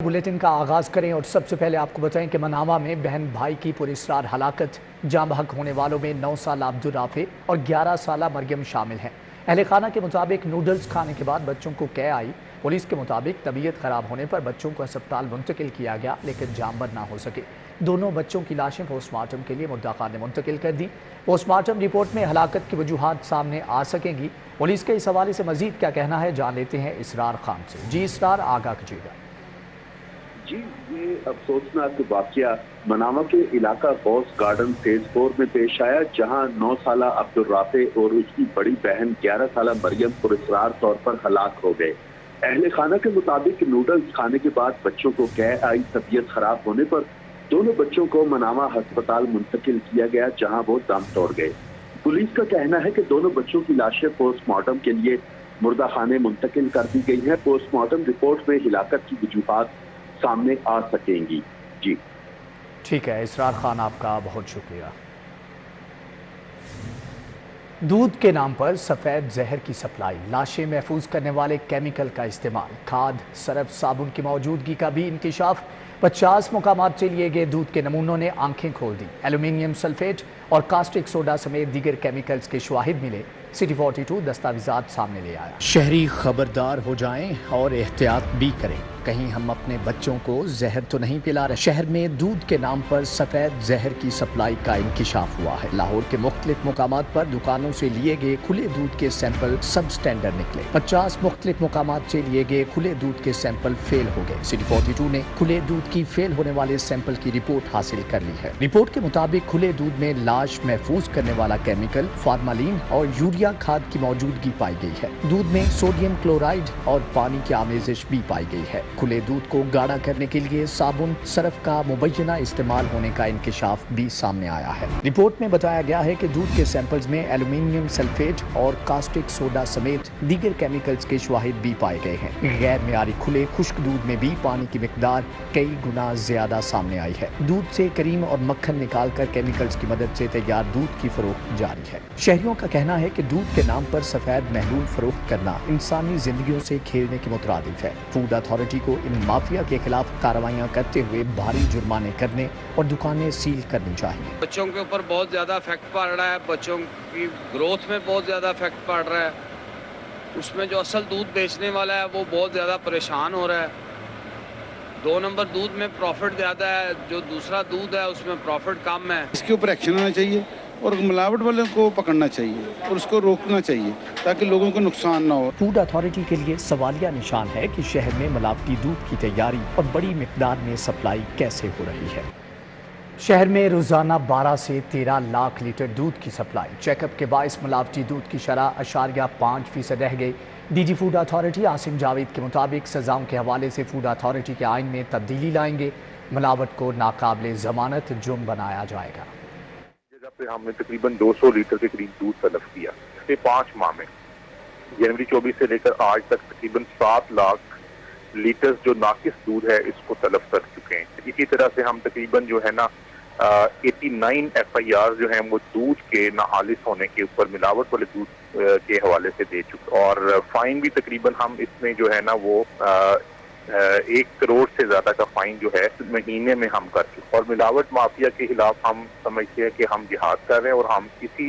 Bulletin का आगाज करें और सबसे पहले आपको बताएं कि मनावा में बहन भाई की पुरस्रार हलाकत। जाँ बहक होने वालों में 9 साल अब्दुल राफे और 11 साल मरियम शामिल हैं। अहले खाना के मुताबिक नूडल्स खाने के बाद बच्चों को कै आई। पुलिस के मुताबिक तबीयत खराब होने पर बच्चों को अस्पताल मुंतकिल किया गया, लेकिन जामबद ना हो सके। दोनों बच्चों की लाशें पोस्टमार्टम के लिए मुद्दा खान ने मुंतकिल कर दी। पोस्टमार्टम रिपोर्ट में हलाकत की वजूहात सामने आ सकेंगी। पुलिस के इस हवाले से मजीद क्या कहना है, जान लेते हैं इसरार खान से। जी इसरार, आगाह कीजिएगा। जी, ये अफसोसनाक वाकया मनावा के इलाका गौस गार्डन फेज 4 में पेश आया, जहां 9 साल अब्दुल राफे और उसकी बड़ी बहन 11 साल मरियम पुरस्रार तौर पर हलाक हो गए। अहले खाना के मुताबिक नूडल्स खाने के बाद बच्चों को कै आई। तबीयत खराब होने पर दोनों बच्चों को मनावा अस्पताल मुंतकिल किया गया, जहां वो दम तोड़ गए। पुलिस का कहना है कि दोनों बच्चों की लाशें पोस्टमार्टम के लिए मुर्दा खाने मुंतकिल कर दी गई है। पोस्टमार्टम रिपोर्ट में हिलाकत की वजूहात सामने आ सकेंगी। जी ठीक है इसरार खान, आपका बहुत शुक्रिया। दूध के नाम पर सफ़ेद जहर की सप्लाई, लाशें महफूज करने वाले केमिकल का इस्तेमाल, खाद, सरफ, साबुन की मौजूदगी का भी इंकिशाफ। 50 मुकामात से लिए गए दूध के नमूनों ने आंखें खोल दी। एल्यूमिनियम सल्फेट और कास्टिक सोडा समेत दीगर केमिकल्स के शवाहिद मिले। सिटी 42 दस्तावेजात सामने ले आया। शहरी खबरदार हो जाएं और एहतियात भी करें, कहीं हम अपने बच्चों को जहर तो नहीं पिला रहे। शहर में दूध के नाम पर सफेद जहर की सप्लाई का इंकिशाफ हुआ है। लाहौर के मुख्तलिफ मुकामात पर दुकानों से लिए गए खुले दूध के सैंपल सब स्टैंडर्ड निकले। 50 मुख्तलिफ मुकामात से लिए गए खुले दूध के सैंपल फेल हो गए। सिटी 42 ने खुले दूध की फेल होने वाले सैंपल की रिपोर्ट हासिल कर ली है। रिपोर्ट के मुताबिक खुले दूध में लाश महफूज करने वाला केमिकल फार्मालिन और यूरिया खाद की मौजूदगी पाई गई है। दूध में सोडियम क्लोराइड और पानी की आमेजिश भी पाई गई है। खुले दूध को गाढ़ा करने के लिए साबुन, सरफ का मुबैना इस्तेमाल होने का इंकिशाफ भी सामने आया है। रिपोर्ट में बताया गया है कि दूध के सैंपल्स में एल्यूमिनियम सल्फेट और कास्टिक सोडा समेत दीगर केमिकल्स के शवाहिद भी पाए गए हैं। गैर मियारी खुले खुश्क दूध में भी पानी की मिकदार कई गुना ज्यादा सामने आई है। दूध से करीम और मक्खन निकालकर केमिकल्स की मदद से तैयार दूध की फरोख्त जारी है। शहरियों का कहना है कि दूध के नाम पर सफेद महलूल फरोख्त करना इंसानी जिंदगियों से खेलने के मुतरादिफ है। फूड अथॉरिटी को इन माफिया के खिलाफ कार्रवाइयां करते हुए भारी जुर्माने करने और दुकानें सील करनी चाहिए। बच्चों के ऊपर बहुत ज़्यादा इफेक्ट पड़ रहा है, बच्चों की ग्रोथ में बहुत ज़्यादा इफेक्ट पड़ रहा है। उसमें जो असल दूध बेचने वाला है वो बहुत ज़्यादा परेशान हो रहा है। 2 नंबर दूध में प्रॉफिट ज़्यादा है, जो दूसरा दूध है उसमें प्रॉफिट कम है। इसके ऊपर एक्शन होना चाहिए और मिलावट वालों को पकड़ना चाहिए और उसको रोकना चाहिए ताकि लोगों को नुकसान ना हो। फूड अथॉरिटी के लिए सवालिया निशान है कि शहर में मिलावटी दूध की तैयारी और बड़ी मिकदार में सप्लाई कैसे हो रही है। शहर में रोजाना 12 से 13 लाख लीटर दूध की सप्लाई। चेकअप के बायस मिलावटी दूध की शरह 0.5% रह गई। DG food authority Asim Javed के मुताबिक सजाओं के हवाले से फूड अथॉरिटी के आइन में तब्दीली लाएंगे। मिलावट को नाकाबिले जमानत जुर्म बनाया जाएगा। पे हमने तकरीबन 200 लीटर के करीब दूध तलब किया। पिछले 5 माह में जनवरी 24 से लेकर आज तक तकरीबन 7 लाख लीटर जो नाकिस दूध है इसको तलब कर चुके हैं। इसी तरह से हम तकरीबन जो है ना 89 FIR जो है वो दूध के नाहालिस होने के ऊपर मिलावट वाले दूध के हवाले से दे चुके और फाइन भी तकरीबन हम इसमें जो है ना वो 1 करोड़ से ज्यादा का फाइन जो है महीने में हम कर चुके और मिलावट माफिया के खिलाफ हम समझते हैं कि हम जिहाद कर रहे हैं और हम इसी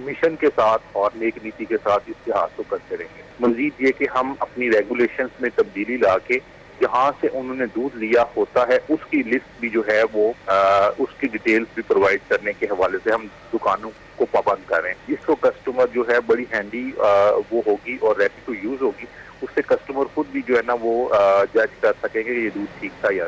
मिशन के साथ और नेक नीति के साथ इस जिहाद को करते रहेंगे। मजीद ये कि हम अपनी रेगुलेशंस में तब्दीली ला के जहाँ से उन्होंने दूध लिया होता है उसकी लिस्ट भी जो है वो उसकी डिटेल्स भी प्रोवाइड करने के हवाले से हम दुकानों को पाबंद कर रहे हैं। इसको कस्टमर जो है बड़ी हैंडी वो होगी और रेडी टू यूज होगी। उससे कस्टमर खुद भी जो है ना वो जज कर सकेंगे कि ये दूध ठीक था या।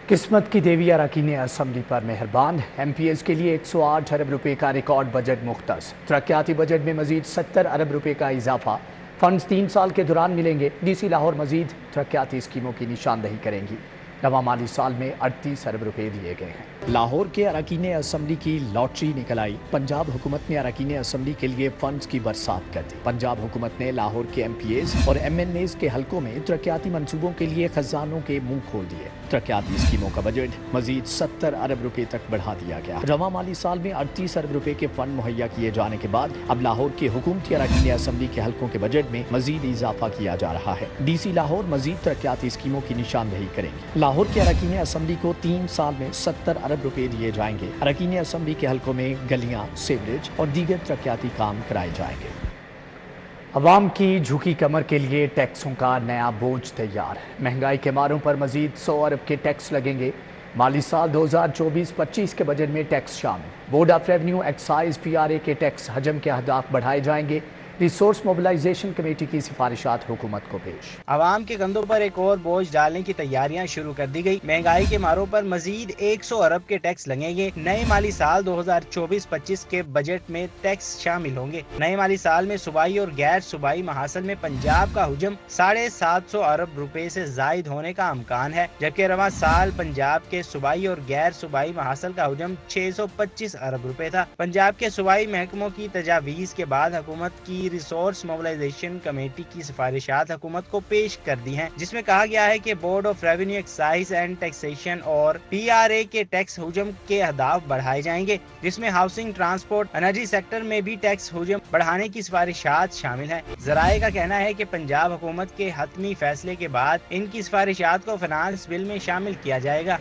किस्मत की देवी अरकान असम्बली पर मेहरबान। MPS के लिए 108 अरब रुपए का रिकॉर्ड बजट मुख्तस। तरक्याती बजट में मजीद 70 अरब रुपए का इजाफा। फंड्स 3 साल के दौरान मिलेंगे। DC लाहौर मजीद तरक्याती स्कीमों की निशानदही करेंगी। नवा माली साल में 38 अरब रुपए दिए गए हैं। लाहौर के अरकान असम्बली की लॉटरी निकल आई। पंजाब हुकूमत ने अरकान असम्बली के लिए फंड्स की बरसात कर दी। पंजाब हुकूमत ने लाहौर के MPAs और MNAs के हलकों में तरक्याती मंसूबों के लिए खजानों के मुंह खोल दिए। तरक्याती स्कीमों का बजट मजीद 70 अरब रुपए तक बढ़ा दिया गया। रवां माली साल में 38 अरब रुपए के फंड मुहैया किए जाने के बाद अब लाहौर के हुकूमती अरकान असम्बली के हलकों के बजट में मजीद इजाफा किया जा रहा है। DC लाहौर मजीद तरक्याती स्कीमों की निशानदही करेंगे। लाहौर के अरकान असम्बली को 3 साल में 70 अरब रुपए दिए जाएंगे। अरकान असम्बली के हलकों में गलियां, सीवरेज और दीगर तरक्याती काम कराए जाएंगे। अवाम की झुकी कमर के लिए टैक्सों का नया बोझ तैयार। महंगाई के मारों पर मजीद 100 अरब के टैक्स लगेंगे। माली साल 2024-25 के बजट में टैक्स शामिल। Board of revenue, excise, PRA के टैक्स हजम के अहदाफ बढ़ाए जाएंगे। रिसोर्स मोबिलाइजेशन कमेटी की सिफारिशात हुकूमत को पेश। आवाम के कंधों पर एक और बोझ डालने की तैयारियां शुरू कर दी गई। महंगाई के मारों पर मजीद 100 अरब के टैक्स लगेंगे। नए माली साल 2024-25 के बजट में टैक्स शामिल होंगे। नए माली साल में सूबाई और गैर सूबाई महासल में पंजाब का हुजम 750 अरब रुपए से जायद होने का अमकान है, जबकि रवां साल पंजाब के सूबाई और गैर सूबाई महासल का हुजम 625 अरब रुपए था। पंजाब के सूबाई महकमों की तजावीज के बाद हुकूमत की रिसोर्स मोबिलाइजेशन कमेटी की सिफारिशात हुकूमत को पेश कर दी हैं, जिसमें कहा गया है कि board of revenue, excise and taxation और PRA के टैक्स हुजम के अहदाफ बढ़ाए जाएंगे, जिसमें हाउसिंग, ट्रांसपोर्ट, एनर्जी सेक्टर में भी टैक्स हुजम बढ़ाने की सिफारिशात शामिल हैं। ज़राए का कहना है कि पंजाब हुकूमत के हतमी फैसले के बाद इनकी सिफारिशात को फाइनेंस बिल में शामिल किया जाएगा।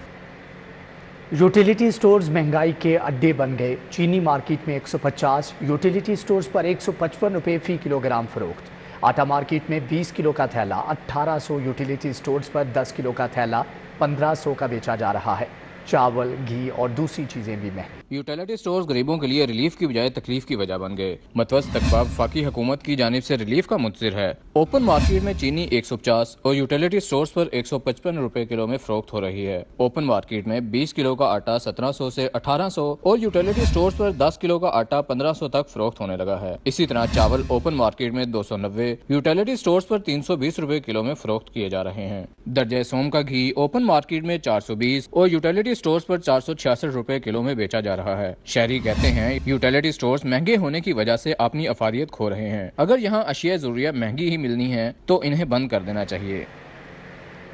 यूटिलिटी स्टोर्स महंगाई के अड्डे बन गए। चीनी मार्केट में 150, यूटिलिटी स्टोर्स पर 155 रुपए फी किलोग्राम फरोख्त। आटा मार्केट में 20 किलो का थैला 1800, यूटिलिटी स्टोर्स पर 10 किलो का थैला 1500 का बेचा जा रहा है। चावल, घी और दूसरी चीजें भी महंगी। यूटिलिटी स्टोर्स गरीबों के लिए रिलीफ की बजाय तकलीफ की वजह बन गए। मतवस्त तकवा वफाकी हुकूमत की जानिब से रिलीफ का मुंतज़िर है। ओपन मार्केट में चीनी 150 और यूटिलिटी स्टोर्स पर 155 रुपए किलो में फरोख्त हो रही है। ओपन मार्केट में 20 किलो का आटा 1700 से 1800 और यूटिलिटी स्टोर्स पर 10 किलो का आटा 1500 तक फरोख्त होने लगा है। इसी तरह चावल ओपन मार्केट में 290, यूटिलिटी स्टोर्स पर 320 रुपए किलो में फरोख्त किए जा रहे हैं। दर्जे सोम का घी ओपन मार्केट में 420 और यूटिलिटी स्टोर्स पर 466 रुपए किलो में बेचा जा रहा है। शहरी कहते हैं यूटिलिटी स्टोर्स महंगे होने की वजह से अपनी अफादियत खो रहे हैं। अगर यहाँ अशिया ज़रूरिया महंगी ही मिलनी है तो इन्हें बंद कर देना चाहिए।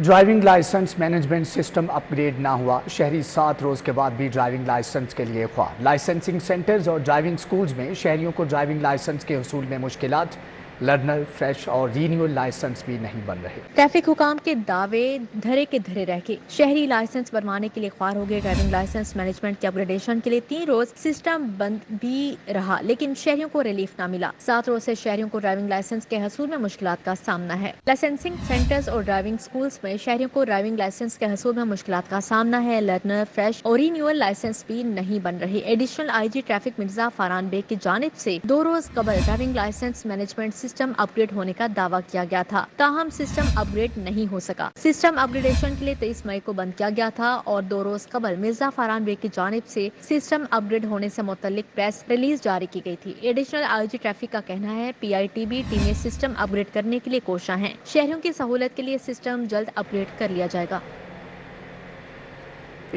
Driving licence management system upgrade ना हुआ। शहरी 7 रोज के बाद भी ड्राइविंग लाइसेंस के लिए ख्वाह। लाइसेंसिंग सेंटर्स और ड्राइविंग स्कूल्स में शहरियों को ड्राइविंग लाइसेंस के हुसूल में मुश्किलात। लर्नर, फ्रेश और रीन्यूअल लाइसेंस भी नहीं बन रहे। ट्रैफिक हुकाम के दावे धरे के धरे रह गए। शहरी लाइसेंस बनवाने के लिए ख्वार हो गए। ड्राइविंग लाइसेंस मैनेजमेंट के अपग्रेडेशन के लिए 3 रोज सिस्टम बंद भी रहा, लेकिन शहरियों को रिलीफ ना मिला। 7 रोज से शहरियों को ड्राइविंग लाइसेंस के हसूल में मुश्किलात का सामना है। लाइसेंसिंग सेंटर्स और ड्राइविंग स्कूल्स में शहरियों को ड्राइविंग लाइसेंस के हसूल में मुश्किलात का सामना है। लर्नर, फ्रेश और रीन्यूअल लाइसेंस भी नहीं बन रहे। Additional IG traffic Mirza Faran Baig की जानिब से 2 रोज कबल driving licence management system upgrade होने का दावा किया गया था, ताहम सिस्टम अपग्रेड नहीं हो सका। सिस्टम अपग्रेडेशन के लिए 23 मई को बंद किया गया था और 2 रोज कबल मिर्जा फारान बेग की जानिब से सिस्टम अपग्रेड होने से मुतल्लिक प्रेस रिलीज जारी की गई थी। एडिशनल IG ट्रैफिक का कहना है PITB टीमें सिस्टम अपग्रेड करने के लिए कोशां हैं। शहरियों की सहूलत के लिए सिस्टम जल्द अपग्रेड कर लिया जाएगा।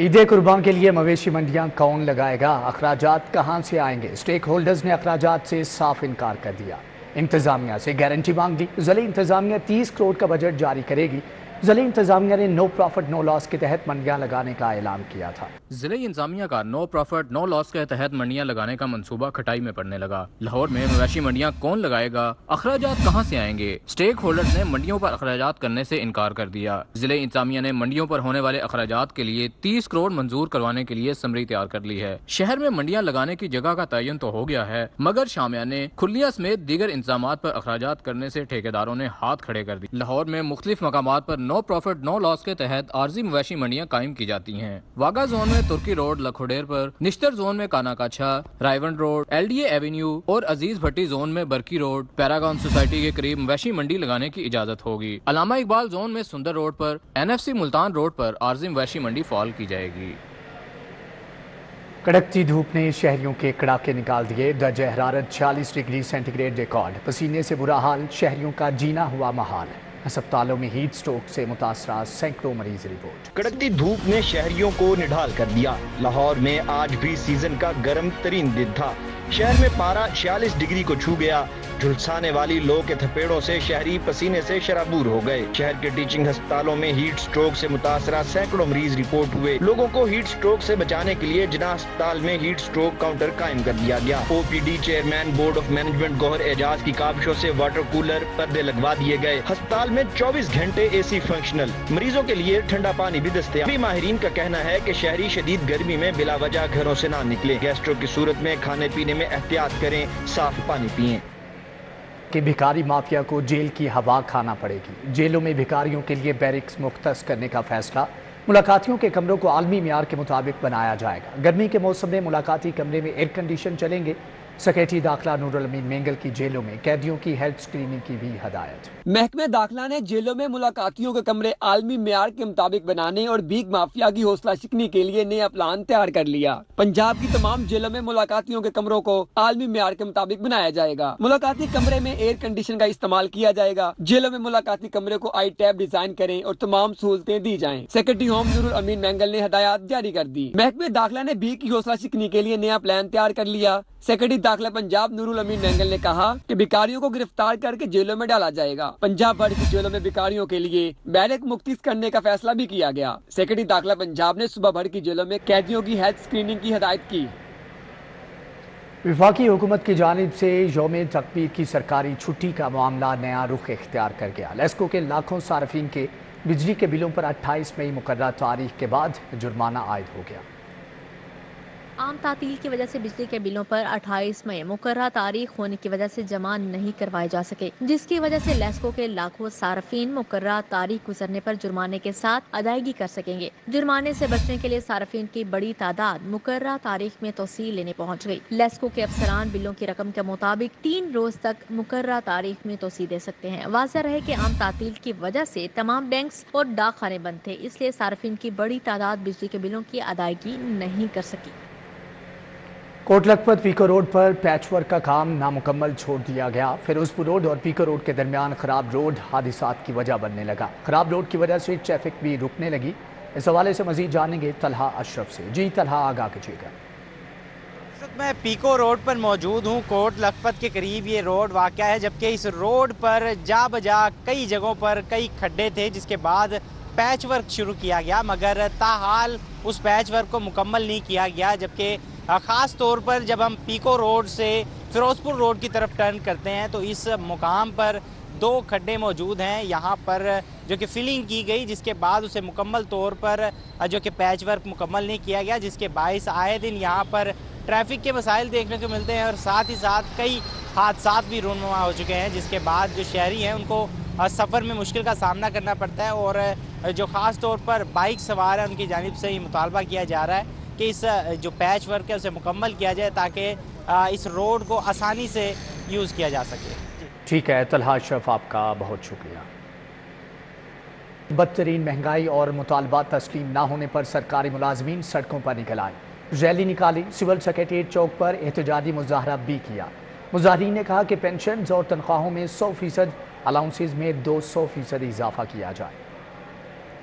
ईद कुर्बान के लिए मवेशी मंडियां कौन लगाएगा? अखराजात कहां से आएंगे? स्टेक होल्डर्स ने अखराजात से साफ इनकार कर दिया। इंतजामिया से गारंटी मांग ली। ज़िले इंतजामिया 30 करोड़ का बजट जारी करेगी। ज़िले इंतजामिया ने नो प्रॉफिट नो लॉस के तहत मंडियां लगाने का ऐलान किया था। ज़िले इंतजामिया का नो प्रॉफिट नो लॉस के तहत मंडियां लगाने का मंसूबा खटाई में पड़ने लगा। लाहौर में मवेशी मंडियां कौन लगाएगा? अखराजात कहां से आएंगे? स्टेक होल्डर्स ने मंडियों पर अखराजात करने से इनकार कर दिया। ज़िले इंतजामिया ने मंडियों पर होने वाले अखराजात के लिए 30 करोड़ मंजूर करवाने के लिए समरी तैयार कर ली है। शहर में मंडियां लगाने की जगह का तयन तो हो गया है, मगर शामिया ने खुलिया समेत दीगर इंतजाम पर अखराजात करने से ठेकेदारों ने हाथ खड़े कर दिए। लाहौर में मुख्तलिफ मकामात पर नो प्रॉफिट नो लॉस के तहत आर्जी मवेशी मंडियां कायम की जाती हैं। वागा जोन में तुर्की रोड लखोडेर पर, निश्तर जोन में कानाकाछा, रायवन रोड, LDA एवेन्यू और अजीज भट्टी जोन में बरकी रोड, पैरागॉन सोसाइटी के करीब मवेशी मंडी लगाने की इजाजत होगी। अलामा इकबाल जोन में सुंदर रोड पर, NFC मुल्तान रोड पर आर्जी मवेशी मंडी फाल की जाएगी। कड़कती धूप ने शहरियों के कड़ाके निकाल दिए। दर्जे हरारत 46 डिग्री सेंटीग्रेड रिकॉर्ड। पसीने से बुरा हाल, शहरियों का जीना हुआ महाल। अस्पतालों में हीट स्ट्रोक से मुतासरा सैकड़ों मरीज रिपोर्ट। कड़कती धूप ने शहरियों को निढाल कर दिया। लाहौर में आज भी सीजन का गर्म तरीन दिन था। शहर में पारा 46 डिग्री को छू गया। झुलसाने वाली लो के थपेड़ों से शहरी पसीने से शराबूर हो गए। शहर के टीचिंग अस्पतालों में हीट स्ट्रोक से मुतासरा सैकड़ों मरीज रिपोर्ट हुए। लोगों को हीट स्ट्रोक से बचाने के लिए जिना अस्पताल में हीट स्ट्रोक काउंटर कायम कर दिया गया। OPD chairman board of management Gauhar Ejaz की काबिशों से वाटर कूलर, पर्दे लगवा दिए गए। अस्पताल में 24 घंटे एसी फंक्शनल, मरीजों के लिए ठंडा पानी भी दस्तयाब। माहिरीन का कहना है कि शहरी शदीद गर्मी में बिला वजह घरों से ना निकले। गैस्ट्रो की सूरत में खाने पीने में एहतियात करें, साफ पानी पिएं। कि भिखारी माफिया को जेल की हवा खाना पड़ेगी। जेलों में भिखारियों के लिए बैरिक्स मुख्तस करने का फैसला। मुलाकातियों के कमरों को आलमी मियार के मुताबिक बनाया जाएगा। गर्मी के मौसम में मुलाकाती कमरे में एयर कंडीशन चलेंगे। सेक्रेटरी दाखिला नूरुल अमीन मेंगल की जेलों में कैदियों की हेल्थ स्क्रीनिंग की भी हदायत। महकमे दाखिला ने जेलों में मुलाकातियों के कमरे आलमी मियार के मुताबिक बनाने और भीख माफिया की हौसला शिकनी के लिए नया प्लान तैयार कर लिया। पंजाब की तमाम जेलों में मुलाकातियों के कमरों को आलमी मियार के मुताबिक बनाया जाएगा। मुलाकाती कमरे में एयर कंडीशन का इस्तेमाल किया जाएगा। जेलों में मुलाकाती कमरे को आई टैब डिजाइन करें और तमाम सहूलतें दी जाएं। सेक्रेटरी होम नूरुल अमीन मेंगल ने हदायत जारी कर दी। महकमे दाखिला ने भीख की हौसला शिकनी के लिए नया प्लान तैयार कर लिया। सेक्रेटरी दाखिला पंजाब नूरुल अमीन मेंगल ने कहा कि भिखारियों को गिरफ्तार करके जेलों में डाला जाएगा। पंजाब भर की जेलों में भिखारियों के लिए बैरक मुख्तिस करने का फैसला भी किया गया। सेक्रेटरी दाखिला पंजाब ने सुबह भर की जेलों में कैदियों की हेल्थ स्क्रीनिंग की हदायत की। वफाकी हुकूमत की जानिब से यौम तकबीर की सरकारी छुट्टी का मामला नया रुख इख्तियार कर गया। लेस्को के लाखों सार्फिन के बिजली के बिलों पर 28 मई मुकर्रर तारीख के बाद जुर्माना आयद हो गया। आम तातील की वजह से बिजली के बिलों पर 28 मई मुकर्रर तारीख होने की वजह से जमा नहीं करवाए जा सके, जिसकी वजह से लेस्को के लाखों सार्फिन मुकर्रर तारीख गुजरने पर जुर्माने के साथ अदायगी कर सकेंगे। जुर्माने से बचने के लिए सार्फिन की बड़ी तादाद मुकर्रर तारीख में तौसील लेने पहुँच गई। लेस्को के अफसरान बिलों की रकम के मुताबिक 3 रोज तक मुकर्रर तारीख में तौसील दे सकते हैं। वाज़ेह रहे कि आम तातील की वजह से तमाम बैंक्स और डाक खाने बंद थे, इसलिए सार्फिन की बड़ी तादाद बिजली के बिलों की अदायगी नहीं कर सकी। कोट लखपत पीको रोड पर पैचवर्क का काम नामुकम्मल छोड़ दिया गया। फिरोजपुर रोड और पीको रोड के दरमियान खराब रोड हादिसात की वजह बनने लगा। खराब रोड की वजह से ट्रैफिक भी रुकने लगी। इस हवाले से मजीद जानेंगे तलहा अशरफ से। जी तलहा, आगाह कीजिएगा। मैं पीको रोड पर मौजूद हूँ। कोट लखपत के करीब ये रोड वाक़या है, जबकि इस रोड पर जा बजा कई जगहों पर कई खड्डे थे, जिसके बाद पैच वर्क शुरू किया गया, मगर ताहाल उस पैच वर्क को मुकम्मल नहीं किया गया। जबकि ख़ास तौर पर जब हम पीको रोड से फिरोजपुर रोड की तरफ टर्न करते हैं तो इस मुकाम पर 2 खड्डे मौजूद हैं यहाँ पर, जो कि फिलिंग की गई, जिसके बाद उसे मुकम्मल तौर पर जो कि पैच वर्क मुकम्मल नहीं किया गया, जिसके बायस आए दिन यहाँ पर ट्रैफिक के मसाइल देखने को मिलते हैं और साथ ही साथ कई हादसात भी रूनुमा हो चुके हैं, जिसके बाद जो शहरी हैं उनको सफ़र में मुश्किल का सामना करना पड़ता है। और जो ख़ास तौर पर बाइक सवार हैं उनकी जानिब से ही मुतालबा किया जा रहा है कि इस जो पैच वर्क है उसे मुकम्मल किया जाए ताकि इस रोड को आसानी से यूज़ किया जा सके। ठीक है तलहा अशरफ, आपका बहुत शुक्रिया। बदतरीन महंगाई और मुतालबात तस्लीम न होने पर सरकारी मुलाजमीन सड़कों पर निकल आए, रैली निकाली, सिविल सेक्रेटेरिएट चौक पर एहतजाजी मुजाहरा भी किया। मुजाहरीन ने कहा कि पेंशन और तनख्वाहों में 100%, अलाउंसेज में 200% इजाफा किया जाए।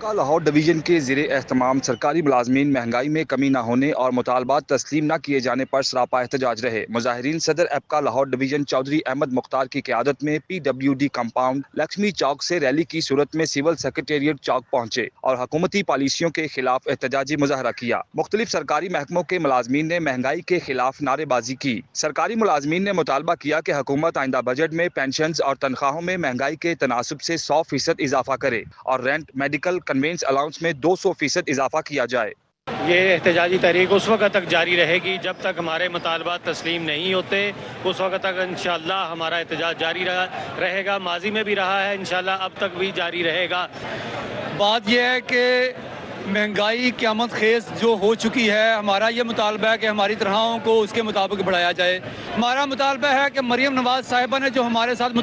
का लाहौर डिवीजन के ज़ेरे एहतमाम सरकारी मुलाजमीन महंगाई में कमी न होने और मुतालबात तस्लीम न किए जाने पर सरापा एहतजाज रहे। मुजाहिरीन सदर एपका लाहौर डिवीजन चौधरी अहमद मुख्तार की क़यादत में PWD कंपाउंड लक्ष्मी चौक से रैली की सूरत में सिविल सेक्रेटेरिएट चौक पहुंचे और हुकूमती पॉलिसियों के खिलाफ एहतजाजी मुजाहरा किया। मुख्तलिफ सरकारी महकमों के मुलाजमीन ने महंगाई के खिलाफ नारेबाजी की। सरकारी मुलाजमीन ने मुतालबा किया कि हुकूमत आइंदा बजट में पेंशन और तनख्वाहों में महंगाई के तनासुब से 100% इजाफा करे और रेंट, मेडिकल, कन्वेंस अलाउंस में 200% इजाफा किया जाए। ये एहतजाजी तहरीक उस वक्त तक जारी रहेगी जब तक हमारे मुतालबात तस्लीम नहीं होते। उस वक्त तक इंशाअल्लाह हमारा एहतजाज जारी रहेगा। माजी में भी रहा है, इंशाअल्लाह अब तक भी जारी रहेगा। बात यह है कि महंगाई क़यामत खेज जो हो चुकी है, हमारा ये मुतालबा है कि हमारी तनख्वाहों को उसके मुताबिक बढ़ाया जाए। हमारा मुतालबा है कि मरियम नवाज साहिबा ने जो हमारे साथ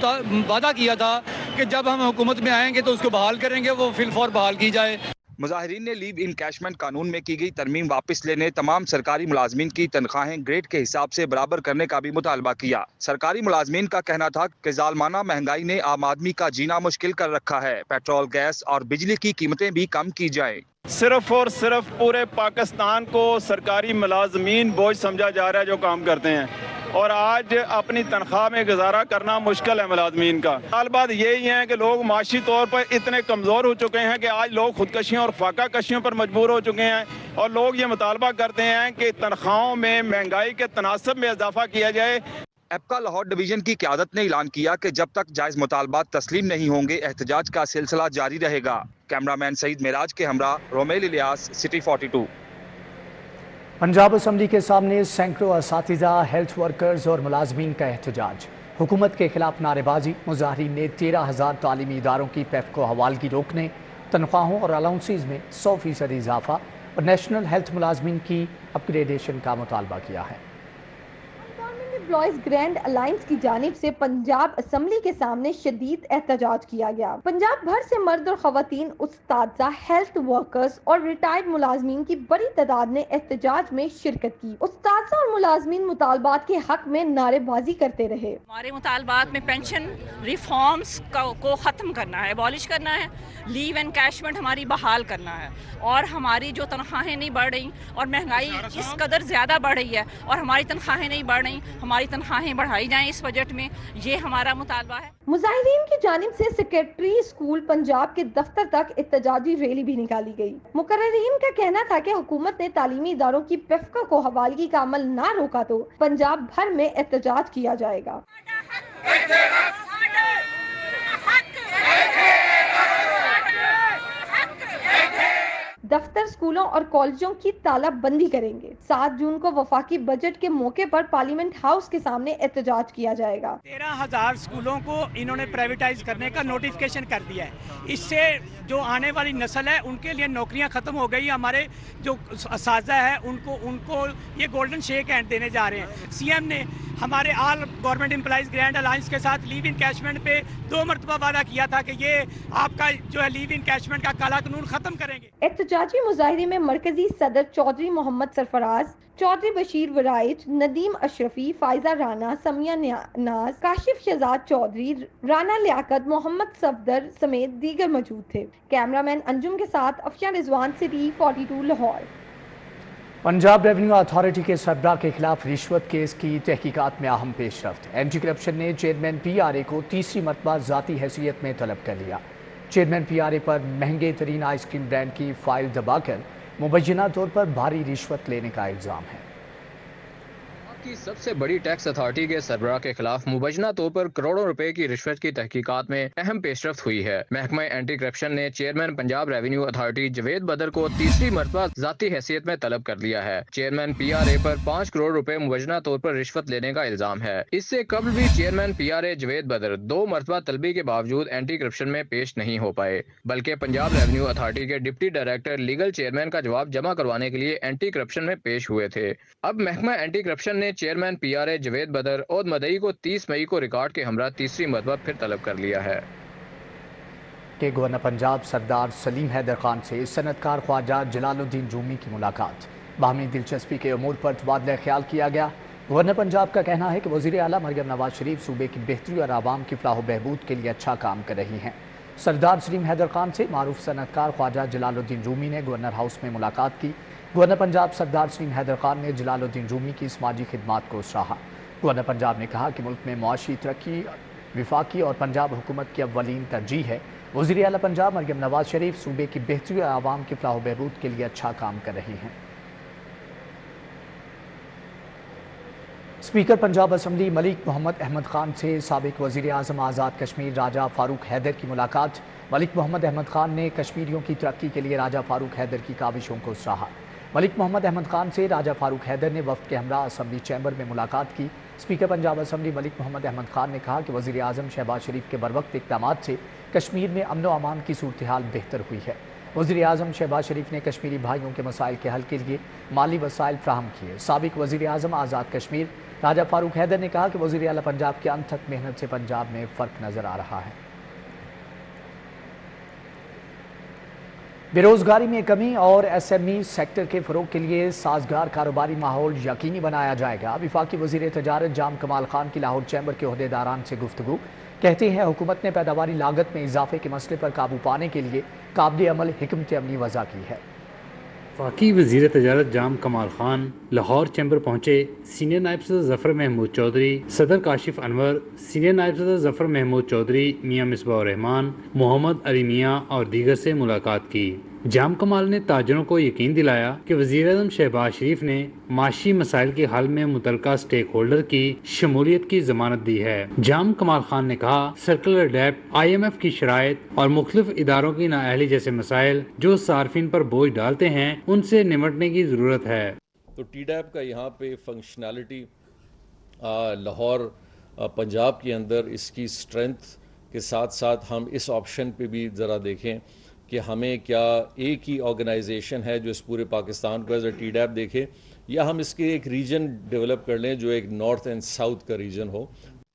वादा किया था कि जब हम हुकूमत में आएंगे तो उसको बहाल करेंगे, वो फिलफौर बहाल की जाए। मुजाहिरीन ने लीव इन कैशमेंट कानून में की गई तरमीम वापस लेने, तमाम सरकारी मुलाजमीन की तनख्वाहें ग्रेड के हिसाब से बराबर करने का भी मुतालबा किया। सरकारी मुलाजमीन का कहना था कि जालमाना महंगाई ने आम आदमी का जीना मुश्किल कर रखा है, पेट्रोल, गैस और बिजली की कीमतें भी कम की जाएं। सिर्फ और सिर्फ पूरे पाकिस्तान को सरकारी मुलाजमीन बोझ समझा जा रहा है जो काम करते हैं। اور آج اپنی تنخواہ میں گزارا کرنا مشکل ہے ملازمین کا. مطالبات یہی ہیں کہ لوگ معاشی طور پر اتنے کمزور ہو چکے ہیں کہ آج لوگ خودکشیوں اور فاقہ کشیوں پر مجبور ہو چکے ہیں, اور لوگ یہ مطالبہ کرتے ہیں کہ تنخواہوں میں مہنگائی کے تناسب میں اضافہ کیا جائے. ایپکا لاہور ڈویژن کی قیادت نے اعلان کیا کہ جب تک جائز مطالبات تسلیم نہیں ہوں گے احتجاج کا سلسلہ جاری رہے گا. کیمرامین سعید معراج کے ہمراہ رومیل الیاس, سٹی 42. پنجاب اسمبلی کے سامنے سینکڑوں اساتذہ, ہیلتھ ورکرز اور ملازمین کا احتجاج. حکومت کے خلاف نعرے بازی. مظاہرین نے 13,000 تعلیمی اداروں کی پیفکو حوالگی روکنے, تنخواہوں اور الاؤنسز میں 100% اضافہ اور نیشنل ہیلتھ ملازمین کی اپ گریڈیشن کا مطالبہ کیا ہے. امپلائیز گرینڈ الائنس کی جانب سے پنجاب اسمبلی کے سامنے شدید احتجاج کیا گیا. پنجاب بھر سے مرد اور خواتین, اساتذہ, ہیلتھ ورکرز اور ریٹائرڈ ملازمین کی بڑی تعداد نے احتجاج میں شرکت کی. اساتذہ اور ملازمین مطالبات کے حق میں نعرے بازی کرتے رہے. ہمارے مطالبات میں پینشن ریفارمز کو ختم کرنا ہے, ابالش کرنا ہے, لیو انکیشمنٹ ہماری بحال کرنا ہے, اور ہماری جو تنخواہیں نہیں بڑھ رہی اور مہنگائی اس قدر زیادہ بڑھ رہی ہے اور ہماری تنخواہیں نہیں بڑھ رہی, ہماری تنخواہیں بڑھائی جائیں اس بجٹ میں, یہ ہمارا مطالبہ ہے. مظاہرین کی جانب سے سیکریٹری اسکول پنجاب کے دفتر تک احتجاجی ریلی بھی نکالی گئی. مقررین کا کہنا تھا کہ حکومت نے تعلیمی اداروں کی پیفکا کو حوالگی کا عمل نہ روکا تو پنجاب بھر میں احتجاج کیا جائے گا. دفتر, اسکولوں اور کالجوں کی تالہ بندی کریں گے. 7 جون کو وفاقی بجٹ کے موقع پر پارلیمنٹ ہاؤس کے سامنے احتجاج کیا جائے گا. 13,000 اسکولوں کو انہوں نے پرائیویٹائز کرنے کا نوٹیفکیشن کر دیا ہے. اس سے جو آنے والی نسل ہے ان کے لیے نوکریاں ختم ہو گئی. ہمارے جو اساتذہ ہیں ان کو یہ گولڈن شیک ہینڈ دینے جا رہے ہیں. سی ایم نے ہمارے آل گورنمنٹ امپلائیز گرینڈ الائنس کے ساتھ لیو انکیشمنٹ پہ 2 مرتبہ وعدہ کیا تھا کہ یہ آپ کا جو ہے لیو انکیشمنٹ کا کالا قانون ختم کریں گے. احتجاجی مظاہرے میں مرکزی صدر چودھری محمد سرفراز, چودھری بشیر ورائچ, ندیم اشرفی, فائزہ رانا, سمیہ ناز, کاشف شہزاد چودھری, رانا لیاقت, محمد صفدر سمیت دیگر موجود تھے. کیمرامین انجم کے ساتھ Afshan Rizwan, city 42 Lahore. Punjab revenue authority کے سربراہ کے خلاف رشوت کیس کی تحقیقات میں اہم پیش رفت. اینٹی کرپشن نے چیئرمین PRA کو تیسری مرتبہ ذاتی حیثیت میں طلب کر لیا. چیئرمین PRA پر مہنگے ترین آئس کریم برانڈ کی فائل دبا کر مبینہ طور پر بھاری رشوت لینے کا الزام ہے. کی سب سے بڑی ٹیکس اتھارٹی کے سربراہ کے خلاف مبینہ طور پر کروڑوں روپے کی رشوت کی تحقیقات میں اہم پیش رفت ہوئی ہے. محکمہ اینٹی کرپشن نے chairman Punjab revenue authority Javed Badar کو تیسری مرتبہ ذاتی حیثیت میں طلب کر لیا ہے. چیئرمین PRA پر 5 کروڑ روپے مبینہ طور پر رشوت لینے کا الزام ہے. اس سے قبل بھی چیئرمین PRA جوید بدر 2 مرتبہ طلبی کے باوجود اینٹی کرپشن میں پیش نہیں ہو پائے, بلکہ پنجاب ریونیو اتھارٹی کے ڈپٹی ڈائریکٹر لیگل چیئرمین کا جواب جمع کروانے کے لیے اینٹی کرپشن میں پیش ہوئے تھے. اب محکمہ اینٹی کرپشن نے چیئرمین PRA جوید بدر اور مدعی کو 30 مئی کو ریکارڈ کے ہمراہ تیسری مرتبہ پھر طلب کر لیا ہے. کہ گورنر پنجاب سردار سلیم حیدر خان سے صنعت کار خواجہ جلال الدین رومی کی ملاقات. باہمی دلچسپی کے امور پر تبادلہ خیال کیا گیا. گورنر پنجاب کا کہنا ہے کہ وزیر اعلیٰ مریم نواز شریف صوبے کی بہتری اور عوام کی فلاح و بہبود کے لیے اچھا کام کر رہی ہیں. سردار سلیم حیدر خان سے معروف صنعت کار خواجہ جلال الدین رومی نے گورنر ہاؤس میں ملاقات کی. گورنر پنجاب سردار سلیم حیدر خان نے جلال الدین رومی کی سماجی خدمات کو سراہا. گورنر پنجاب نے کہا کہ ملک میں معاشی ترقی وفاقی اور پنجاب حکومت کی اولین ترجیح ہے. وزیر اعلیٰ پنجاب مریم نواز شریف صوبے کی بہتری اور عوام کی فلاح و بہبود کے لیے اچھا کام کر رہی ہیں. اسپیکر پنجاب اسمبلی ملک محمد احمد خان سے سابق وزیر اعظم آزاد کشمیر راجہ فاروق حیدر کی ملاقات. ملک محمد احمد خان نے کشمیریوں کی ترقی کے لیے راجہ فاروق حیدر کی کاوشوں کو سراہا. ملک محمد احمد خان سے راجہ فاروق حیدر نے وفد کے ہمراہ اسمبلی چیمبر میں ملاقات کی. اسپیکر پنجاب اسمبلی ملک محمد احمد خان نے کہا کہ وزیر اعظم شہباز شریف کے بروقت اقدامات سے کشمیر میں امن و امان کی صورتحال بہتر ہوئی ہے. وزیر اعظم شہباز شریف نے کشمیری بھائیوں کے مسائل کے حل کے لیے مالی وسائل فراہم کیے. سابق وزیر اعظم آزاد کشمیر راجہ فاروق حیدر نے کہا کہ وزیر اعلیٰ پنجاب کے انتھک محنت سے پنجاب میں فرق نظر آ رہا ہے. بے روزگاری میں کمی اور SME سیکٹر کے فروغ کے لیے سازگار کاروباری ماحول یقینی بنایا جائے گا. وفاقی وزیر تجارت جام کمال خان کی لاہور چیمبر کے عہدیداران سے گفتگو. کہتے ہیں حکومت نے پیداواری لاگت میں اضافے کے مسئلے پر قابو پانے کے لیے قابل عمل حکمت عملی وضع کی ہے. وفاقی وزیر تجارت جام کمال خان لاہور چیمبر پہنچے۔ سینئر نائب صدر ظفر محمود چودھری، صدر کاشف انور، سینئر نائب صدر ظفر محمود چودھری، میاں مصباح الرحمان، محمد علی میاں اور دیگر سے ملاقات کی۔ جام کمال نے تاجروں کو یقین دلایا کہ وزیر اعظم شہباز شریف نے معاشی مسائل کے حل میں متعلقہ سٹیک ہولڈر کی شمولیت کی ضمانت دی ہے۔ جام کمال خان نے کہا سرکلر ڈیپ، IMF کی شرائط اور مختلف اداروں کی نااہلی جیسے مسائل جو صارفین پر بوجھ ڈالتے ہیں ان سے نمٹنے کی ضرورت ہے۔ تو ٹی ڈیپ کا یہاں پہ فنکشنالٹی لاہور پنجاب کے اندر اس کی اسٹرینتھ کے ساتھ ساتھ ہم اس آپشن پہ بھی ذرا دیکھیں کہ ہمیں کیا ایک ہی آرگنائزیشن ہے جو اس پورے پاکستان کو ایز اے ٹی ڈیپ دیکھے، یا ہم اس کے ایک ریجن ڈیولپ کر لیں جو ایک نارتھ اینڈ ساؤتھ کا ریجن ہو۔